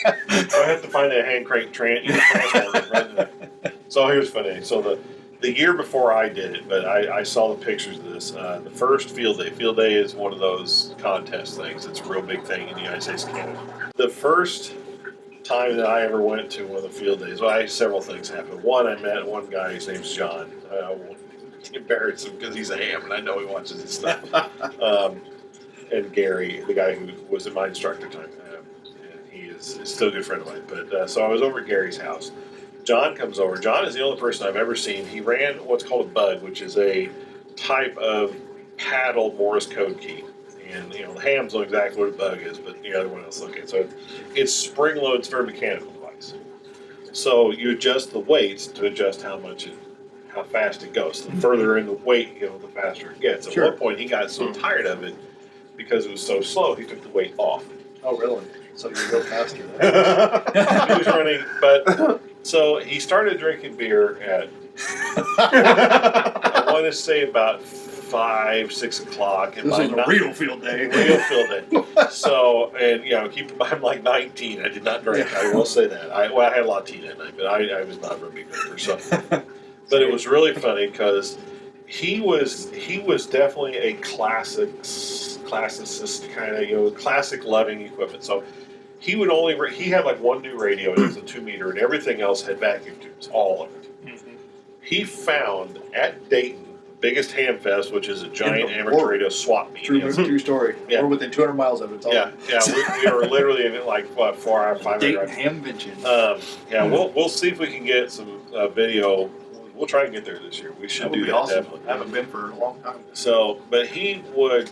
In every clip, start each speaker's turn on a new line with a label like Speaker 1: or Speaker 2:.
Speaker 1: I had to find a hand crank transformer. So here's funny. So the year before I did it, but I saw the pictures of this. The first field day. Field day is one of those contest things. It's a real big thing in the United States and Canada. The first time that I ever went to one of the field days, well, several things happened. One, I met one guy. His name's John. I won't embarrass him because he's a ham, and I know he watches his stuff. And Gary, the guy who was my instructor at the time, and he is still a good friend of mine. But so I was over at Gary's house. John comes over. John is the only person I've ever seen. He ran what's called a bug, which is a type of paddle Morse code key. And the hams know exactly what a bug is, but the other one else okay. So it's spring load. It's a very mechanical device. So you adjust the weights to adjust how fast it goes. The further in the weight, the faster it gets. At one point, he got so tired of it because it was so slow, he took the weight off.
Speaker 2: Oh, really? So you go faster.
Speaker 1: He was running, but so he started drinking beer at I want to say about 5, 6 o'clock.
Speaker 2: This is a real field day.
Speaker 1: Real field day. So, and keep in mind, I'm like 19. I did not drink. I will say that. I had a lot of tea that night, but I was not a big drinker. So, but it was really funny because he was definitely a classicist kind of classic loving equipment. So he had like one new radio. It was a 2-meter, and everything else had vacuum tubes, all of it. Mm-hmm. He found at Dayton. Biggest ham fest, which is a giant amateur radio swap meet.
Speaker 2: True story.
Speaker 1: Yeah.
Speaker 2: We're within 200 miles of it.
Speaker 1: We are literally in it like 4 hours, 5 hours.
Speaker 2: Dayton Hamvention.
Speaker 1: We'll see if we can get some video. We'll try and get there this year. We should do that.
Speaker 2: Awesome.
Speaker 1: Definitely.
Speaker 2: I haven't been for a long time.
Speaker 1: So, but he would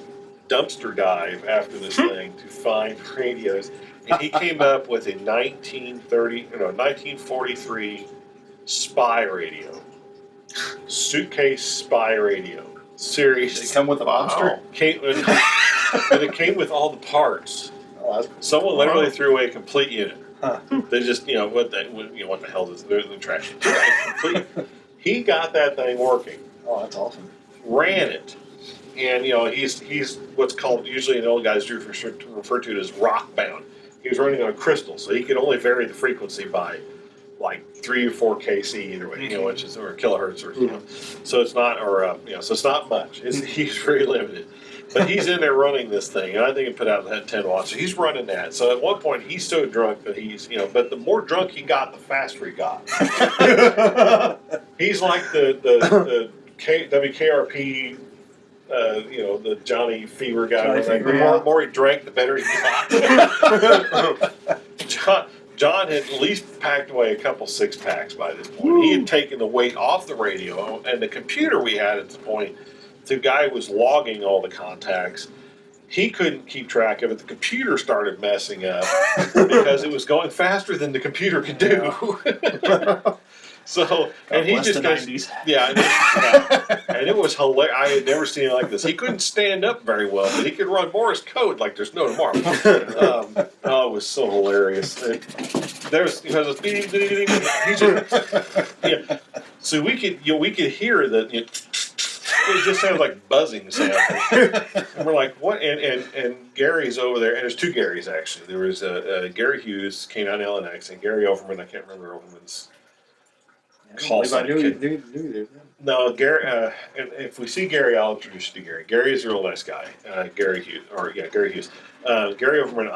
Speaker 1: dumpster dive after this thing to find radios, and he came up with a 1943 spy radio. Suitcase spy radio. Seriously.
Speaker 2: Did it come with a monster?
Speaker 1: And it came with all the parts.
Speaker 2: Oh,
Speaker 1: someone literally threw away a complete unit. Huh. They just, what the hell is the trash? He got that thing working.
Speaker 2: Oh, that's awesome.
Speaker 1: Ran it. And, he's what's called, usually in old guys do refer to it as rock bound. He was running on crystal, so he could only vary the frequency by like 3 or 4 kc either way, which is or kilohertz or so it's not so it's not much. He's very limited, but he's in there running this thing, and I think it put out 10 watts. So he's running that. So at one point he's so drunk that he's but the more drunk he got, the faster he got. He's like the WKRP. The Johnny Fever guy. The more he drank, the better he got. John had at least packed away a couple 6-packs by this point. Woo. He had taken the weight off the radio, and the computer we had at the point, the guy was logging all the contacts. He couldn't keep track of it. The computer started messing up because it was going faster than the computer could do. So, and he just goes, and it was hilarious. I had never seen it like this. He couldn't stand up very well, but he could run Morse code like there's no tomorrow. It was so hilarious. There's so we could hear that. It just sounded like buzzing sound, and we're like, "What?" And Gary's over there, and there's 2 Garys actually. There was Gary Hughes came out in LNX, and Gary Overman. I can't remember Overman's.
Speaker 2: I knew
Speaker 1: No, Gary. And if we see Gary, I'll introduce you to Gary. Gary is a real nice guy. Gary Hughes. Gary Overman.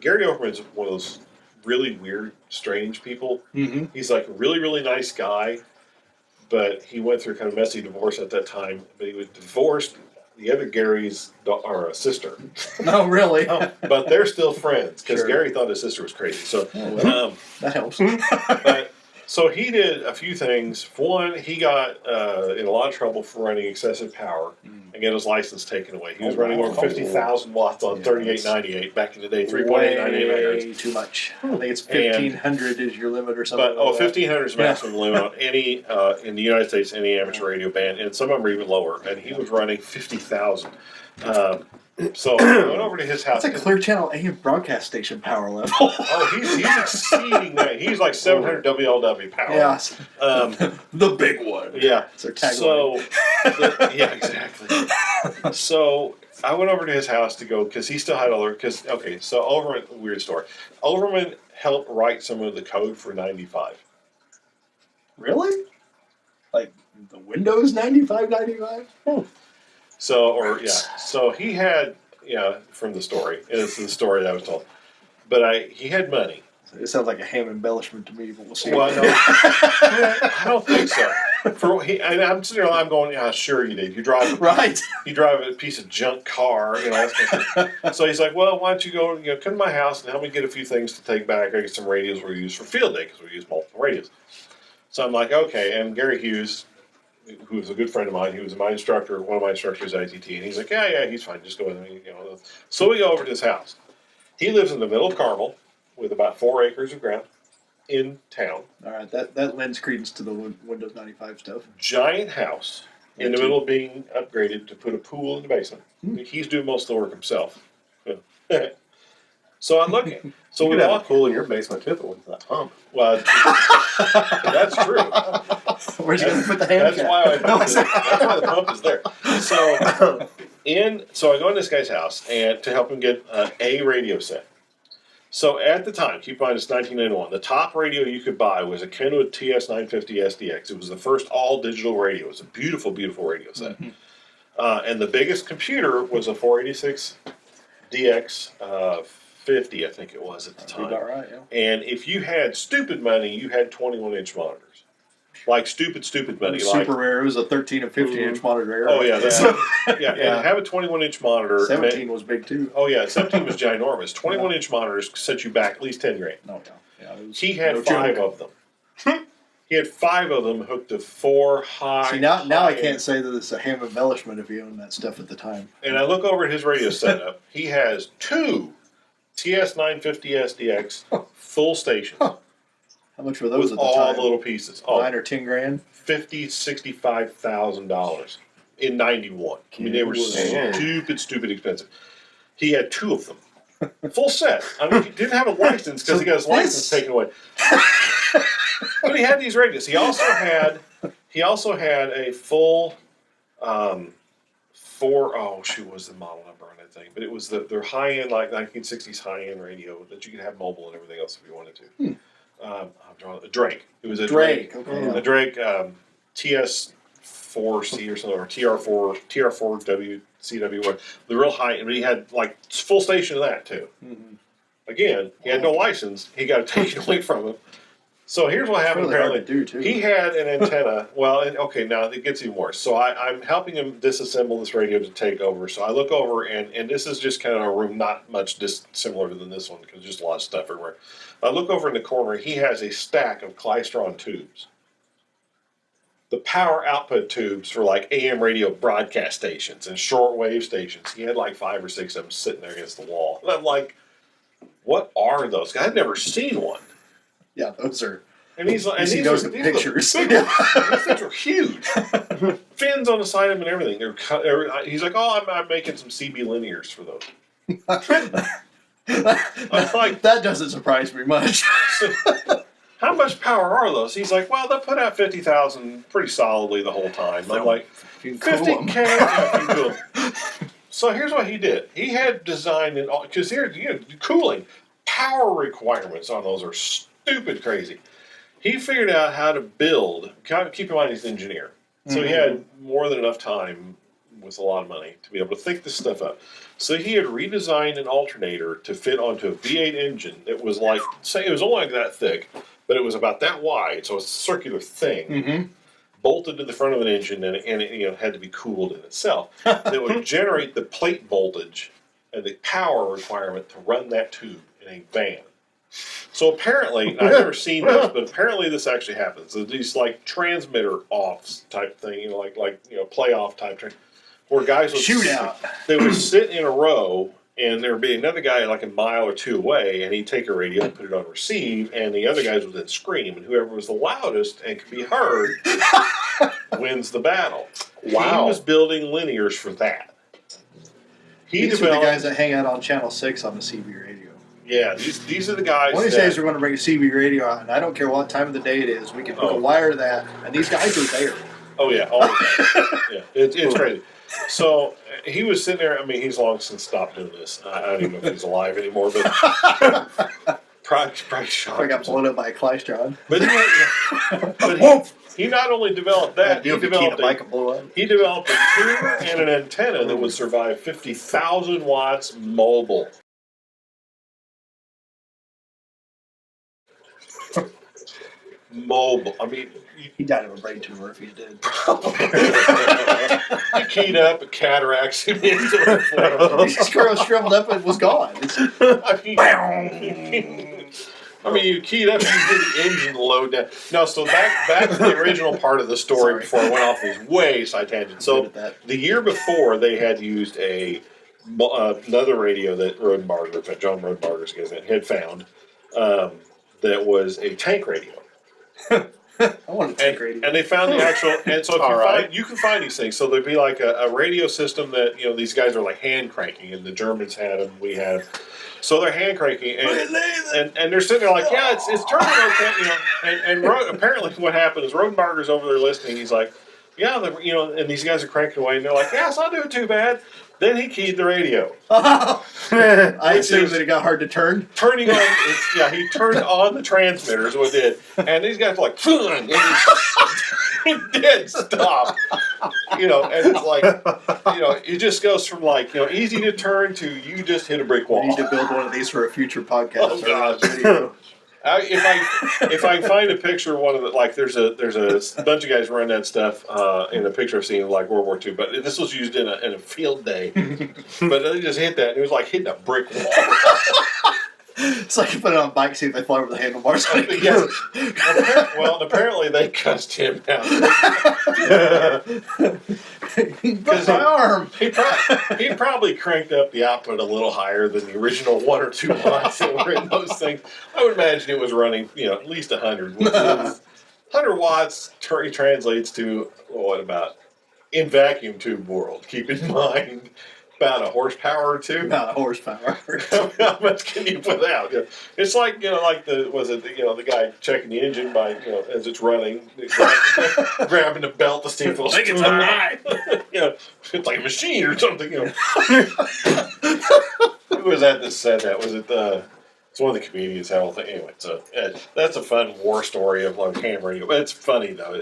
Speaker 1: Gary Overman's one of those really weird, strange people. Mm-hmm. He's like a really, really nice guy, but he went through kind of messy divorce at that time. But he was divorced. The other Gary's sister.
Speaker 2: No, really?
Speaker 1: But they're still friends because Gary thought his sister was crazy. So
Speaker 2: that helps.
Speaker 1: But, so he did a few things. One, he got in a lot of trouble for running excessive power and get his license taken away. He was running over 50,000 watts on 3898 back in the day, 3.898 megahertz.
Speaker 2: Too much. I think it's 1,500 is your limit or something.
Speaker 1: But 1,500 is maximum limit on any in the United States, any amateur radio band, and some of them are even lower. And he was running 50,000. So I went over to his house.
Speaker 2: That's a Clear Channel AM broadcast station power level.
Speaker 1: He's exceeding that. He's like 700 WLW power.
Speaker 2: Yes. The big one.
Speaker 1: Yeah.
Speaker 2: It's their tagline.
Speaker 1: So, exactly. So I went over to his house to go because he still had all the so Overman, weird story. Overman helped write some of the code for 95.
Speaker 2: Really? Like the Windows 9595?
Speaker 1: So he had from the story. It's the story that I was told. But he had money.
Speaker 2: It sounds like a ham embellishment to me, but we'll see.
Speaker 1: Well, no, I don't think so. And I'm sitting there, I'm going, yeah, sure you did. You drive a piece of junk car, So he's like, well, why don't you go, come to my house and help me get a few things to take back. I get some radios we use for field day because we use multiple radios. So I'm like, okay. And Gary Hughes, who was a good friend of mine, he was my instructor, one of my instructors at ITT, and he's like, yeah, he's fine. Just go with me, So we go over to his house. He lives in the middle of Carmel with about 4 acres of ground in town.
Speaker 2: All right, that lends credence to the Windows 95 stuff.
Speaker 1: Giant house in the middle of being upgraded to put a pool in the basement. He's doing most of the work himself. So I look at
Speaker 3: you could have a pool in your basement too if it went to that pump.
Speaker 1: Well, that's true.
Speaker 2: Where's you going to put the hand?
Speaker 1: That's why the pump is there. So I go in this guy's house and to help him get a radio set. So at the time, keep in mind it's 1991, the top radio you could buy was a Kenwood TS950 SDX. It was the first all-digital radio. It was a beautiful, beautiful radio set. And the biggest computer was a 486 DX 50, I think it was at the time.
Speaker 2: About right, yeah.
Speaker 1: And if you had stupid money, you had 21-inch monitors. Like stupid money.
Speaker 2: Super rare. It was a 13 and 15-inch monitor era.
Speaker 1: Oh, yeah. And have a 21-inch monitor.
Speaker 2: 17 was big, too.
Speaker 1: Oh, yeah. 17 was ginormous. 21-inch monitors set you back at least 10 grand.
Speaker 2: No, yeah.
Speaker 1: He had 5 of them. He had 5 of them hooked to 4 high.
Speaker 2: See, now I can't say that it's a ham embellishment if you owned that stuff at the time.
Speaker 1: And I look over at his radio setup. He has 2 TS950 SDX full stations.
Speaker 2: How much were those
Speaker 1: with
Speaker 2: at the
Speaker 1: all
Speaker 2: time?
Speaker 1: the little pieces.
Speaker 2: $9 or $10 grand?
Speaker 1: $65,000 in '91. I mean, they were stupid expensive. He had 2 of them, full set. I mean, he didn't have a license because he got his license taken away. But he had these radios. He also had a full what was the model number on that thing? But it was their high end, like 1960s high end radio that you could have mobile and everything else if you wanted to. A Drake. It was a Drake.
Speaker 2: Okay.
Speaker 1: A Drake TS4C or something, or TR4 CW1. The real high, and he had like full station of that too. Again, he had no license. He got it taken away from him. So here's what happened.
Speaker 2: Really
Speaker 1: apparently, he had an antenna. Well, now it gets even worse. So I'm helping him disassemble this radio to take over. So I look over, and this is just kind of a room, not much dissimilar than this one, because just a lot of stuff everywhere. I look over in the corner. He has a stack of Klystron tubes. The power output tubes for like AM radio broadcast stations and shortwave stations. He had like 5 or 6 of them sitting there against the wall. And I'm like, what are those? I've never seen one.
Speaker 2: Yeah, those are.
Speaker 1: And he's like,
Speaker 2: you see those in pictures.
Speaker 1: These things are huge. Fins on the side of them and everything. He's like, I'm making some CB linears for those.
Speaker 2: That doesn't surprise me much.
Speaker 1: How much power are those? He's like, well, they'll put out 50,000 pretty solidly the whole time. I'm like, 50K? Yeah, cool. So here's what he did. He had designed it all, because here, cooling, power requirements on those are stupid crazy. He figured out how to build, keep in mind he's an engineer, so he had more than enough time with a lot of money to be able to think this stuff up. So he had redesigned an alternator to fit onto a V8 engine that was like, say it was only like that thick, but it was about that wide, so it's a circular thing, bolted to the front of an engine, and it had to be cooled in itself. That would generate the plate voltage and the power requirement to run that tube in a van. So apparently, I've never seen this, but apparently this actually happens. So these like transmitter offs type thing, like playoff type thing, where guys would
Speaker 2: shootout.
Speaker 1: They would sit in a row, and there would be another guy like a mile or 2 away, and he'd take a radio and put it on receive, and the other guys would then scream, and whoever was the loudest and could be heard wins the battle. Wow. He was building linears for that.
Speaker 2: These are the guys that hang out on Channel 6 on the CB radio.
Speaker 1: Yeah, these are the guys.
Speaker 2: One of these days we're going to bring a CB radio out, and I don't care what time of the day it is. We can wire that, and these guys are there.
Speaker 1: Oh yeah, all the time. Yeah, it's crazy. So he was sitting there. I mean, he's long since stopped doing this. I don't even know if he's alive anymore, but probably shot.
Speaker 2: I got blown up by a Klystron.
Speaker 1: But he not only developed that, he developed a tuner and an antenna that would survive 50,000 watts mobile. Mobile. I mean,
Speaker 2: he died of a brain tumor if he did.
Speaker 1: He keyed up, and cataracts him into the floor.
Speaker 2: He shriveled up and was gone.
Speaker 1: I mean, you keyed up, you did the engine load down. No, so back to the original part of the story before I went off these way side tangents. So the year before, they had used another radio that John Rodenbarger's guy had found that was a tank radio.
Speaker 2: I want a tank radio.
Speaker 1: And they found the actual. And so if you can find these things. So there'd be like a radio system that these guys are like hand cranking, and the Germans had them. We had them. So they're hand cranking, and they're sitting there like, yeah, it's turning okay, And apparently what happened is Rodenbarger's over there listening. He's like, yeah, and these guys are cranking away, and they're like, yeah, it's not doing too bad. Then he keyed the radio.
Speaker 2: I assume that it got hard to turn.
Speaker 1: Turning on, he turned on the transmitter is what it did. And these guys were like, and he did stop. And it's like, it just goes from like, easy to turn to you just hit a brick wall.
Speaker 2: We need to build one of these for a future podcast.
Speaker 1: Oh, gosh. If I can find a picture of one of the, like, there's a bunch of guys running that stuff in a picture I've seen of like World War II, but this was used in a field day. But they just hit that, and it was like hitting a brick wall.
Speaker 2: It's like you put it on a bike, see if they fly over the handlebars.
Speaker 1: Yes. Well, apparently they cussed him out.
Speaker 2: Because my arm.
Speaker 1: He probably cranked up the output a little higher than the original 1 or 2 watts that were in those things. I would imagine it was running, at least 100. 100 watts translates to, what about, in vacuum tube world, keep in mind. About a horsepower or two.
Speaker 2: About a horsepower.
Speaker 1: How much can you put out? It's like the guy checking the engine by as it's running, grabbing the belt to see if it'll think it's all right. It's like a machine or something. Who was that said that? Was it it's one of the comedians? Anyway, so that's a fun war story of like ham radio. It's funny though.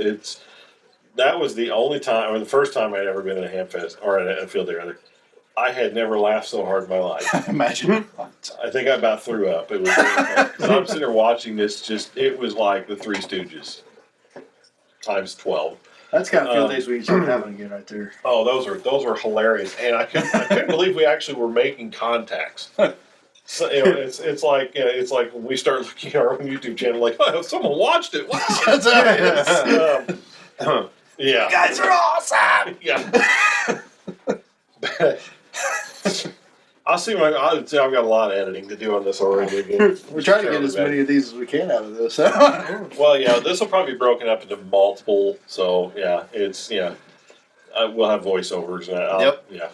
Speaker 1: That was the only time, or the first time I'd ever been at a ham fest or at a field day rather. I had never laughed so hard in my life.
Speaker 2: Imagine.
Speaker 1: I think I about threw up. It was really so I'm sitting there watching this. It was like the Three Stooges times 12.
Speaker 2: That's kind of field days we start having again right there.
Speaker 1: Oh, those were hilarious, and I couldn't believe we actually were making contacts. So it's like when we start looking at our own YouTube channel, like, oh, someone watched it. Wow, that's yeah.
Speaker 2: You guys are awesome.
Speaker 1: Yeah. I've got a lot of editing to do on this already.
Speaker 2: We're trying to get as many of these as we can out of this.
Speaker 1: Well, yeah, this will probably be broken up into multiple. So yeah, we'll have voiceovers. Yeah,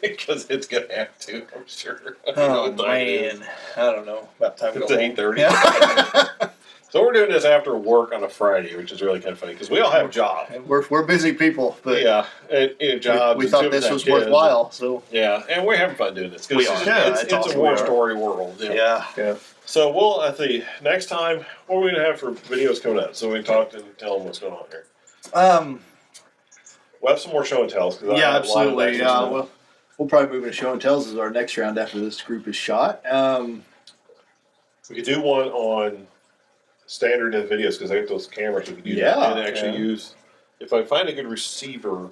Speaker 1: because it's gonna have to. I'm sure.
Speaker 4: Oh man, I don't know. About time to
Speaker 1: it's
Speaker 4: go
Speaker 1: 8:30. So we're doing this after work on a Friday, which is really kind of funny because we all have jobs.
Speaker 2: We're busy people, but
Speaker 1: yeah, jobs.
Speaker 2: We thought this was worthwhile, so
Speaker 1: yeah, and we're having fun doing this.
Speaker 4: We are.
Speaker 1: It's a war story world.
Speaker 4: Yeah.
Speaker 1: So we'll at the next time. What are we gonna have for videos coming up? So we can talk and tell them what's going on here. We'll have some more show and tells.
Speaker 2: Yeah, absolutely. We'll probably move into show and tells as our next round after this group is shot.
Speaker 1: We could do one on standard videos because I think those cameras we could use and actually use. If I find a good receiver,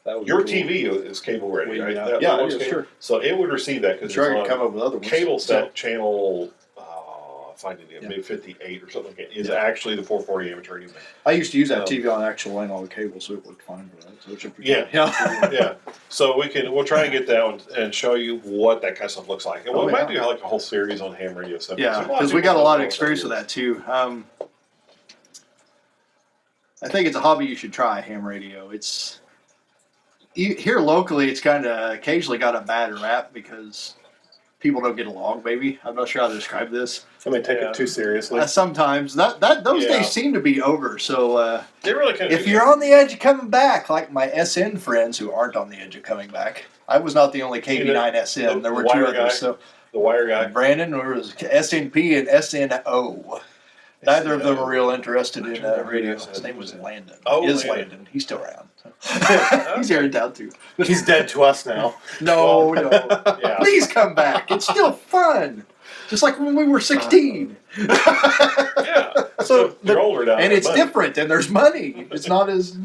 Speaker 1: your TV is cable ready, right?
Speaker 2: Sure.
Speaker 1: So it would receive that because
Speaker 2: sure, I can come up with other ones.
Speaker 1: Cable set channel. Finding it maybe 58 or something like that is actually the 440 amateur anyway.
Speaker 2: I used to use that TV on actual line on the cable, so it worked fine for that. So it should be
Speaker 1: yeah. So we'll try and get that one and show you what that kind of stuff looks like. And we might do like a whole series on ham radio stuff.
Speaker 2: Yeah, because we got a lot of experience with that too. I think it's a hobby you should try, ham radio. Here locally, it's kind of occasionally got a bad rap because people don't get along. Maybe I'm not sure how to describe this.
Speaker 3: Somebody take it too seriously.
Speaker 2: Sometimes those
Speaker 1: Yeah.
Speaker 2: days seem to be over. So
Speaker 1: They really kind of
Speaker 2: if you're on the edge of coming back, like my SN friends who aren't on the edge of coming back, I was not the only KB9 SN. There were
Speaker 1: the
Speaker 2: two
Speaker 1: wire
Speaker 2: others.
Speaker 1: guy.
Speaker 2: So
Speaker 1: the wire guy.
Speaker 2: Brandon, there was SNP and SNO. Neither of them are real interested in radio. His name was Landon.
Speaker 1: Oh,
Speaker 2: Is
Speaker 1: Landon.
Speaker 2: Landon. He's still around. He's here in town too.
Speaker 3: He's dead to us now.
Speaker 2: No, no.
Speaker 1: Yeah.
Speaker 2: Please come back. It's still fun. Just like when we were 16.
Speaker 1: Yeah. So you're older now.
Speaker 2: And it's
Speaker 1: but-
Speaker 2: different, and there's money. It's not as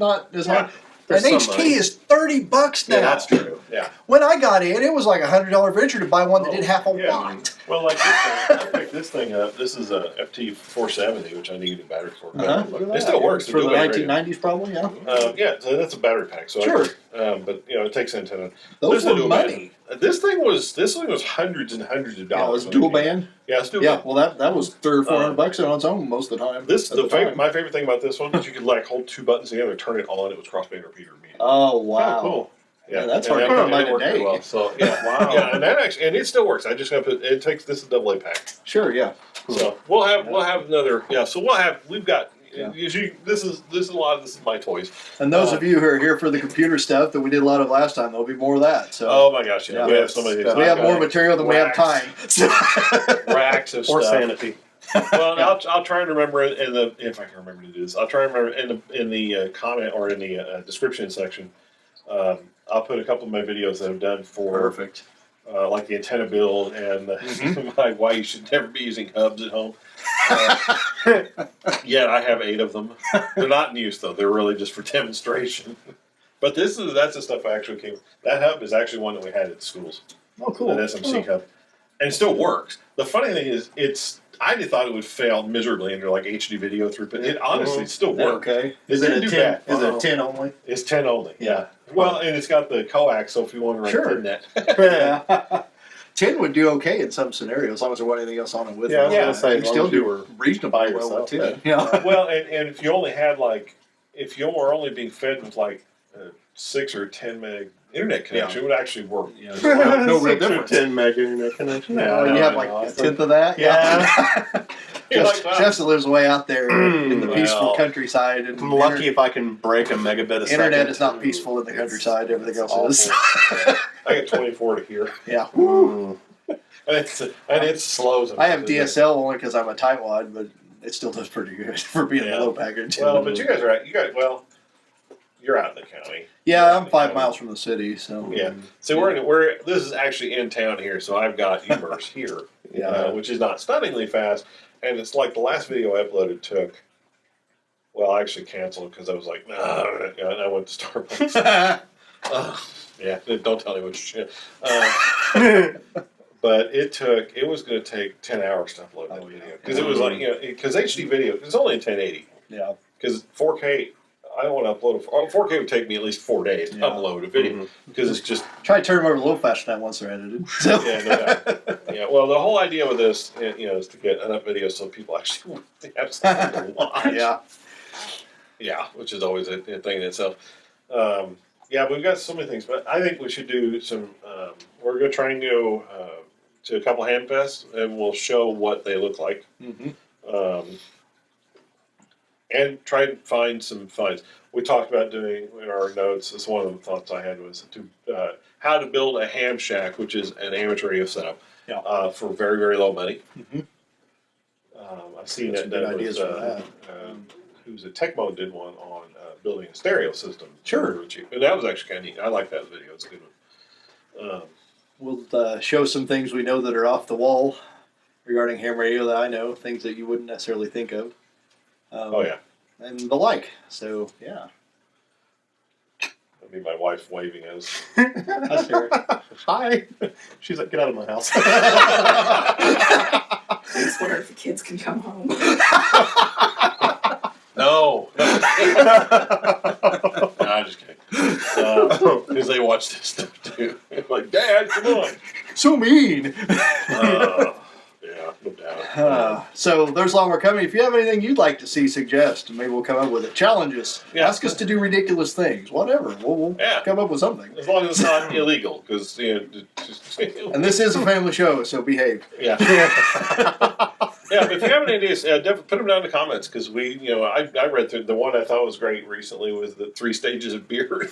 Speaker 2: hard. An
Speaker 3: There's some
Speaker 2: HT
Speaker 3: money.
Speaker 2: is $30 now.
Speaker 1: Yeah, that's true. Yeah.
Speaker 2: When I got in, it was like $100 venture to buy one that did half a
Speaker 1: Yeah.
Speaker 2: watt.
Speaker 1: Well, like this thing, I picked this thing up. This is a FT470, which I need a new battery for. But
Speaker 2: Uh-huh.
Speaker 1: It still works.
Speaker 2: For the
Speaker 1: Dual band radio.
Speaker 2: 1990s, probably, yeah.
Speaker 1: Yeah, so that's a battery pack. So
Speaker 2: Sure.
Speaker 1: but it takes antenna.
Speaker 2: Those
Speaker 1: This is a
Speaker 2: were
Speaker 1: dual
Speaker 2: money.
Speaker 1: band. This thing was hundreds and hundreds of
Speaker 2: Yeah, it
Speaker 1: dollars.
Speaker 2: was
Speaker 1: when it
Speaker 2: dual
Speaker 1: came out.
Speaker 2: band.
Speaker 1: Yeah, it's dual
Speaker 2: Yeah,
Speaker 1: band.
Speaker 2: well, that was $300 or $400 on its own most of the time.
Speaker 1: This
Speaker 2: at the time.
Speaker 1: my favorite thing about this one is you could like hold two buttons together, turn it on, it was crossband repeater immediately.
Speaker 2: Oh, wow.
Speaker 3: Oh, cool.
Speaker 2: Yeah, that's
Speaker 1: and
Speaker 2: hard to
Speaker 1: that-
Speaker 2: come by
Speaker 1: and it worked
Speaker 2: today.
Speaker 1: pretty well. So yeah,
Speaker 3: Wow.
Speaker 1: yeah, and that actually it still works. I just got to put it takes this is a AA pack.
Speaker 2: Sure, yeah.
Speaker 1: So we'll have another So we've got this is a lot of this is my toys.
Speaker 2: And those of you who are here for the computer stuff that we did a lot of last time, there'll be more of that. So
Speaker 1: Oh my gosh,
Speaker 2: Yeah.
Speaker 1: we have so many.
Speaker 2: we have more material than we have
Speaker 1: racks.
Speaker 2: time. So
Speaker 1: Racks of
Speaker 3: Or
Speaker 1: stuff.
Speaker 3: sanity.
Speaker 1: Well, I'll try and remember it in the if I can remember to do this. I'll try and remember in the comment or in the description section. I'll put a couple of my videos that I've done for
Speaker 2: Perfect.
Speaker 1: like the antenna build and why you should never be using hubs at home. Yet I have 8 of them. They're not in use though. They're really just for demonstration. But that's the stuff I actually came. That hub is actually one that we had at the schools.
Speaker 2: Oh, cool.
Speaker 1: An SMC hub, and it still works. The funny thing is, I just thought it would fail miserably under like HD video throughput. It honestly still works.
Speaker 2: Okay.
Speaker 1: Is it a 10?
Speaker 2: Is it a 10 only?
Speaker 1: It's 10 only.
Speaker 2: Yeah.
Speaker 1: Well, and it's got the coax, so if you want to run
Speaker 2: Sure.
Speaker 1: thin net.
Speaker 2: Yeah. 10 would do okay in some scenarios, as long as there wasn't anything else on it with
Speaker 3: Yeah, I
Speaker 2: it.
Speaker 3: was gonna say,
Speaker 2: You
Speaker 3: as long
Speaker 2: still
Speaker 3: as you
Speaker 2: do
Speaker 3: were
Speaker 2: reasonably
Speaker 3: by
Speaker 2: well with
Speaker 3: yourself,
Speaker 2: 10. Yeah.
Speaker 1: Well, and if you only had if you were only being fed with like 6 or 10 meg internet connection, it would actually work.
Speaker 2: Yeah, no real
Speaker 3: 6 or
Speaker 2: difference.
Speaker 3: 10 meg internet connection.
Speaker 2: No, you have like a tenth of that.
Speaker 3: Yeah.
Speaker 1: You're
Speaker 2: Jeff,
Speaker 1: like, wow.
Speaker 2: Jeff lives way out there in the peaceful
Speaker 1: Well,
Speaker 2: countryside, and
Speaker 3: I'm lucky if I can break a megabit a second.
Speaker 2: internet is not peaceful in the countryside. Everything else is.
Speaker 1: awful. I get 24 to here,
Speaker 2: Yeah.
Speaker 3: Mm.
Speaker 1: and it's slow.
Speaker 2: I have DSL only because I'm a tightwad, but it still does pretty good for being
Speaker 1: Yeah.
Speaker 2: a low package.
Speaker 1: Well, but you guys are out. You're out in the county.
Speaker 2: Yeah, I'm 5 miles from the city, so
Speaker 1: Yeah. So this is actually in town here. So I've got Emerse here, which is not stunningly fast, and it's like the last video I uploaded took. Well, I actually canceled because I was like, nah, and I went to Starbucks. Yeah, don't tell me what shit. But it was going to take 10 hours to upload that video because it was like because HD video it's only in 1080.
Speaker 2: yeah.
Speaker 1: Because 4K. I don't want to upload 4K would take me at least 4 days to upload a video because it's just
Speaker 2: Try to turn them over a little faster than once they're edited. So.
Speaker 1: yeah, no doubt. Yeah. Well, the whole idea with this, is to get enough videos so people actually have something to watch.
Speaker 2: Yeah.
Speaker 1: Yeah, which is always a thing in itself. Yeah, we've got so many things, but I think we should do some. We're going to try and go to a couple handfests, and we'll show what they look like.
Speaker 2: Mm-hmm.
Speaker 1: And try and find some finds. We talked about doing in our notes. This one of the thoughts I had was to how to build a ham shack, which is an amateur radio setup, for very very low money.
Speaker 2: Mm-hmm.
Speaker 1: I've seen
Speaker 2: Some
Speaker 1: that
Speaker 2: good
Speaker 1: done
Speaker 2: ideas
Speaker 1: with,
Speaker 2: for that.
Speaker 1: Who's a Tecmo did one on building a stereo system.
Speaker 2: Sure.
Speaker 1: Really cheap. And that was actually kind of neat. I like that video. It's a good one.
Speaker 2: We'll show some things we know that are off the wall regarding ham radio that I know, things that you wouldn't necessarily think of.
Speaker 1: Oh yeah.
Speaker 2: And the like. So, yeah.
Speaker 1: That'd be my wife waving at us.
Speaker 2: That's fair.
Speaker 3: Hi. She's like, get out of my house.
Speaker 5: I swear if the kids can come home.
Speaker 1: No. No, I'm just kidding. Because they watch this stuff too. Like, Dad, come on.
Speaker 2: So mean.
Speaker 1: Yeah. No doubt.
Speaker 2: So there's a lot more coming. If you have anything you'd like to see, suggest, and maybe we'll come up with it. Challenge us.
Speaker 1: Yeah.
Speaker 2: Ask us to do ridiculous things. Whatever. We'll come up with something.
Speaker 1: As long as it's not illegal, because
Speaker 2: And this is a family show, so behave.
Speaker 1: yeah. Yeah, but if you have any ideas, definitely put them down in the comments, because I read through the one I thought was great recently was the 3 stages of beer.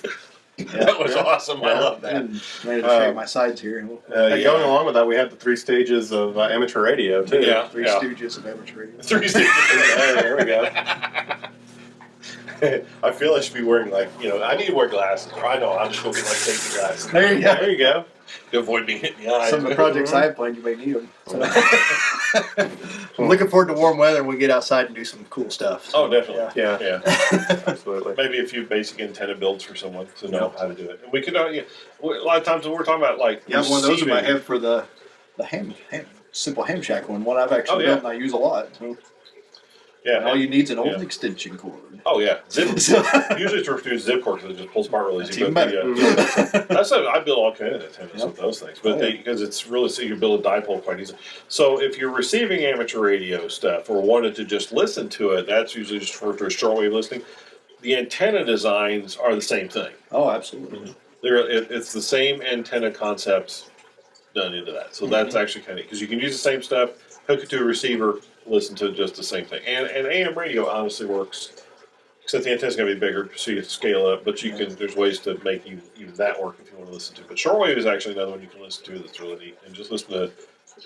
Speaker 1: That was awesome. I love that.
Speaker 2: And ready to shake my sides here.
Speaker 3: Going along with that, we had the 3 stages of amateur radio too.
Speaker 1: Yeah.
Speaker 2: Three Stooges of amateur radio.
Speaker 1: 3 stages.
Speaker 3: There we go.
Speaker 1: I feel I should be wearing I need to wear glasses. I know. I'll just go get safety glasses.
Speaker 2: There you go.
Speaker 3: There you go.
Speaker 1: To avoid me hitting the eyes.
Speaker 2: Some of the projects I have planned, you may need them. I'm looking forward to warm weather and we get outside and do some cool stuff.
Speaker 1: Oh, definitely.
Speaker 3: Yeah.
Speaker 1: Yeah.
Speaker 3: Absolutely.
Speaker 1: Maybe a few basic antenna builds for someone to know how to do it. And we could, a lot of times when we're talking about
Speaker 2: Yeah, one of those in my
Speaker 1: receiving-
Speaker 2: head for the simple ham shack one I've actually built and I use a lot. So
Speaker 1: Yeah.
Speaker 2: all you need is an old extension cord.
Speaker 1: Oh yeah, zip. Usually it's referred to as zip cord because it just pulls apart really
Speaker 2: That's
Speaker 1: easy.
Speaker 2: even
Speaker 1: But
Speaker 2: better.
Speaker 1: that's I build all kinds of antennas with those things, but
Speaker 2: Oh, yeah.
Speaker 1: because it's really so you can build a dipole quite easily. So if you're receiving amateur radio stuff or wanted to just listen to it, that's usually just referred to as shortwave listening. The antenna designs are the same thing.
Speaker 2: Oh, absolutely.
Speaker 1: It's the same antenna concepts done into that. So that's actually kind of because you can use the same stuff, hook it to a receiver, listen to just the same thing. And AM radio honestly works. Except the antenna's going to be bigger, so you have to scale up. But you can. There's ways to make even that work if you want to listen to. But shortwave is actually another one you can listen to that's really neat. And just listen to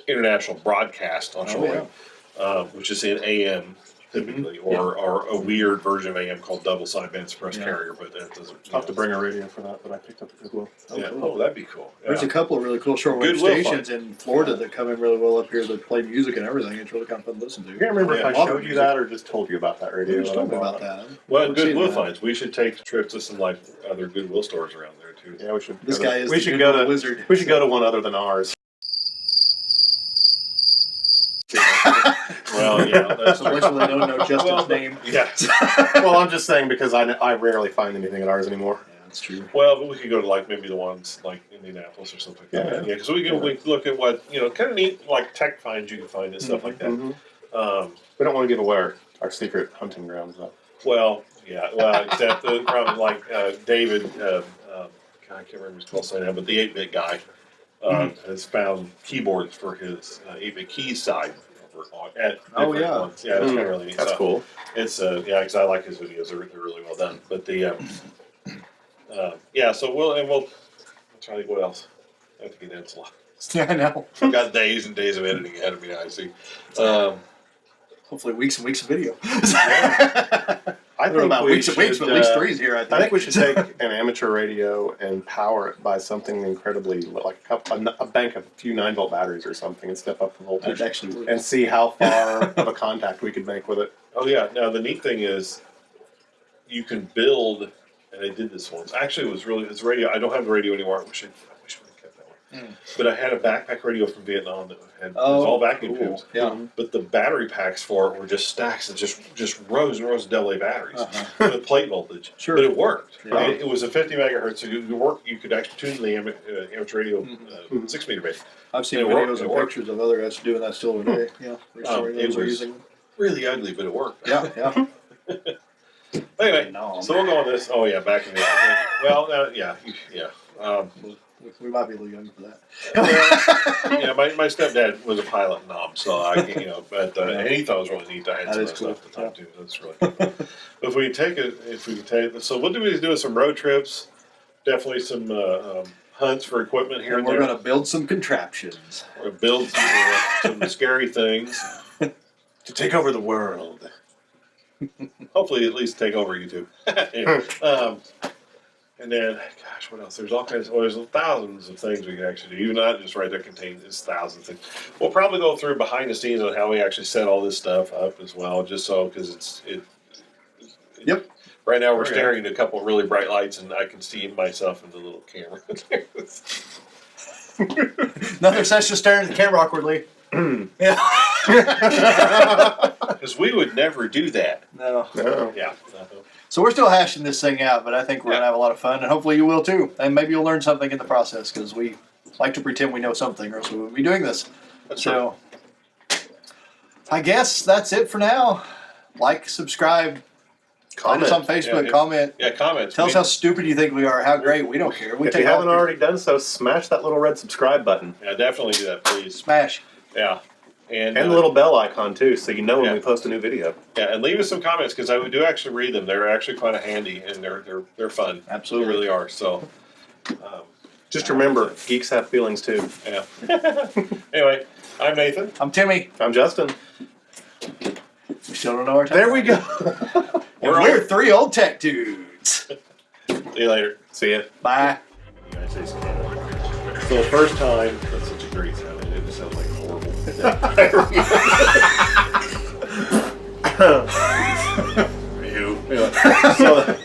Speaker 1: international broadcast on shortwave, which is in AM typically, or a weird version of AM called double sideband suppressed carrier. But that doesn't.
Speaker 3: I'll have to bring a radio for that, but I picked up at Goodwill.
Speaker 1: Yeah. Oh, that'd be cool. Yeah.
Speaker 2: There's a couple of really cool shortwave
Speaker 1: Goodwill
Speaker 2: stations in Florida that come in really well up here that play music and everything. It's really kind of fun to listen to.
Speaker 3: I can't remember
Speaker 1: Yeah.
Speaker 3: if I showed you that or just told you about that radio.
Speaker 2: You just told me about that.
Speaker 1: Well,
Speaker 2: We've seen
Speaker 1: Goodwill
Speaker 2: that.
Speaker 1: finds. We should take trips to some other Goodwill stores around there too.
Speaker 3: Yeah, we should.
Speaker 2: This
Speaker 3: go
Speaker 2: guy
Speaker 3: to,
Speaker 2: is
Speaker 3: we
Speaker 2: the
Speaker 3: should go
Speaker 2: Goodwill
Speaker 3: to
Speaker 2: wizard.
Speaker 3: We should go to one other than ours.
Speaker 1: Well, yeah, that's
Speaker 2: So much they don't know Justin's name.
Speaker 1: yeah.
Speaker 3: Well, I'm just saying because I rarely find anything at ours anymore.
Speaker 2: Yeah, that's true.
Speaker 1: Well, but we could go to maybe the ones like Indianapolis or something like that. Yeah, because we look at what kind of neat tech finds you can find and stuff like that.
Speaker 3: Mm-hmm. We don't want to give away our secret hunting grounds though.
Speaker 1: Well, except the problem David, God, I can't remember his call sign now, but the 8-bit guy has found keyboards for his 8-bit keys side. At different ones. Yeah, it's kind of really neat.
Speaker 3: That's cool.
Speaker 1: It's because I like his videos; they're really well done. But the so we'll try to think what else. I have to get into a lot.
Speaker 2: Yeah, I know.
Speaker 1: I've got days and days of editing ahead of me. I see.
Speaker 2: Hopefully weeks and weeks of video.
Speaker 3: I
Speaker 2: don't know about weeks and weeks, but at least 3 is here, I think.
Speaker 3: I think we should take an amateur radio and power it by something incredibly like a bank of a few 9-volt batteries or something, and step up the voltage
Speaker 2: That'd actually work.
Speaker 3: and see how far of a contact we could make with it.
Speaker 1: Oh yeah. Now the neat thing is, you can build, and I did this once. Actually, it's radio. I don't have the radio anymore. I wish we had kept that one. But I had a backpack radio from Vietnam that it was all vacuum tubes.
Speaker 2: Yeah.
Speaker 1: But the battery packs for it were just stacks of just rows and rows of AA batteries with plate voltage.
Speaker 2: Sure.
Speaker 1: But it worked.
Speaker 2: Yeah.
Speaker 1: It was a 50 megahertz. So you could actually tune the amateur radio 6-meter base.
Speaker 2: I've seen
Speaker 1: It worked,
Speaker 2: videos
Speaker 1: it
Speaker 2: and
Speaker 1: worked.
Speaker 2: pictures of other guys doing that still today. Yeah.
Speaker 1: It was
Speaker 2: using.
Speaker 1: really ugly, but it worked.
Speaker 2: Yeah, yeah.
Speaker 1: Anyway,
Speaker 2: No,
Speaker 1: so we'll go on this. Oh yeah, back in the well, yeah.
Speaker 2: we might be a little young for that.
Speaker 1: Yeah, my stepdad was a pilot knob, so I but and he thought it was really neat. I had
Speaker 2: That
Speaker 1: some
Speaker 2: is
Speaker 1: of that stuff
Speaker 2: cool.
Speaker 1: at the time too. That's really cool. But if we could take so what do we do with some road trips? Definitely some hunts for equipment here
Speaker 2: And
Speaker 1: and
Speaker 2: we're
Speaker 1: there.
Speaker 2: going to build some contraptions.
Speaker 1: Or build some scary things
Speaker 3: To take over the world.
Speaker 1: Hopefully, at least take over YouTube. Anyway, and then, gosh, what else? There's all kinds. There's thousands of things we can actually do. Even not just right there contained. There's thousands of things. We'll probably go through behind the scenes on how we actually set all this stuff up as well, just so because
Speaker 2: Yep.
Speaker 1: Right now, we're staring at a couple of really bright lights, and I can see myself in the little camera.
Speaker 2: Nothing says just staring at the camera awkwardly. Yeah.
Speaker 1: Because we would never do that.
Speaker 2: No.
Speaker 3: No.
Speaker 1: Yeah.
Speaker 2: So we're still hashing this thing out, but I think we're going to have a lot of fun, and hopefully you will too. And maybe you'll learn something in the process, because we like to pretend we know something, or else we wouldn't be doing this.
Speaker 1: That's
Speaker 2: So I guess that's it for now. Like, subscribe, find us on Facebook,
Speaker 1: Yeah,
Speaker 2: comment.
Speaker 1: Yeah, comments.
Speaker 2: Tell us how stupid you think we are, how great. We don't care. We
Speaker 3: If
Speaker 2: take
Speaker 3: you haven't
Speaker 2: all-
Speaker 3: already done so, smash that little red subscribe button
Speaker 1: Yeah, definitely do that, please.
Speaker 2: Smash.
Speaker 1: Yeah. And
Speaker 3: and the little bell icon too, so you know when
Speaker 1: Yeah.
Speaker 3: we post a new video.
Speaker 1: yeah, and leave us some comments because we do actually read them. They're actually kind of handy and they're fun.
Speaker 2: Absolutely.
Speaker 1: They really are. So,
Speaker 3: Just remember, geeks have feelings too.
Speaker 1: yeah. Anyway, I'm Nathan.
Speaker 2: I'm Timmy.
Speaker 3: I'm Justin.
Speaker 2: We still don't know our time.
Speaker 3: There we go.
Speaker 2: And we're three old tech dudes.
Speaker 1: See you later.
Speaker 3: See ya.
Speaker 2: Bye.
Speaker 1: United States of Canada. So the first time, that's such a great sound. It just sounds like horrible. You. So